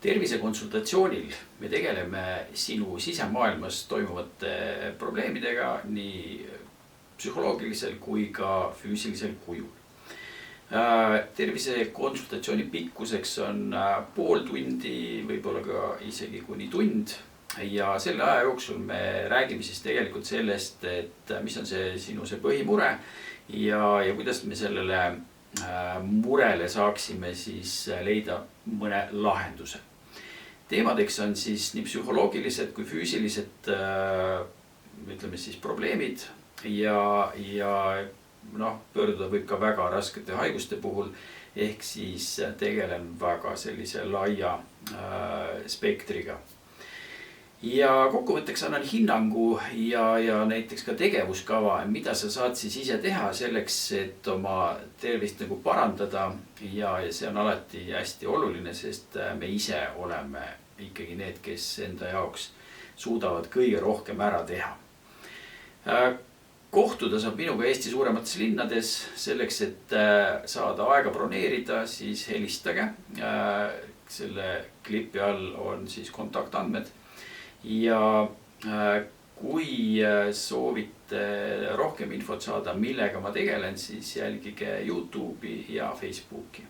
tervisekonsultatsioonil me tegeleme sinu sisemaailmas toimuvate probleemidega nii psühholoogilisel kui ka füüsilisel kujul. Tervisekonsultatsiooni pikkuseks on pool tundi, võib-olla ka isegi kuni tund. Ja selle aja jooksul me räägime siis tegelikult sellest, et mis on sinu põhimure ja kuidas me sellele murele saaksime siis leida mõne lahenduse. Teemadeks on siis nii psühholoogilised kui füüsilised ütleme siis probleemid ja pöörduda võib ka väga raskete haiguste puhul ehk siis tegelen väga sellise laia spektriga. Ja kokkuvõtteks annan hinnangu ja näiteks ka tegevuskava, mida sa saad siis ise teha selleks, et oma tervist parandada ja see on alati hästi oluline, sest me ise oleme ikkagi need, kes enda jaoks suudavad kõige rohkem ära teha. Kohtuda saab minuga Eesti suuremates linnades selleks, et saada aega broneerida, siis helistage. Selle klipi all on siis kontaktandmed. Ja kui soovite rohkem infot saada, millega ma tegelen, siis jälgige YouTube'i ja Facebooki.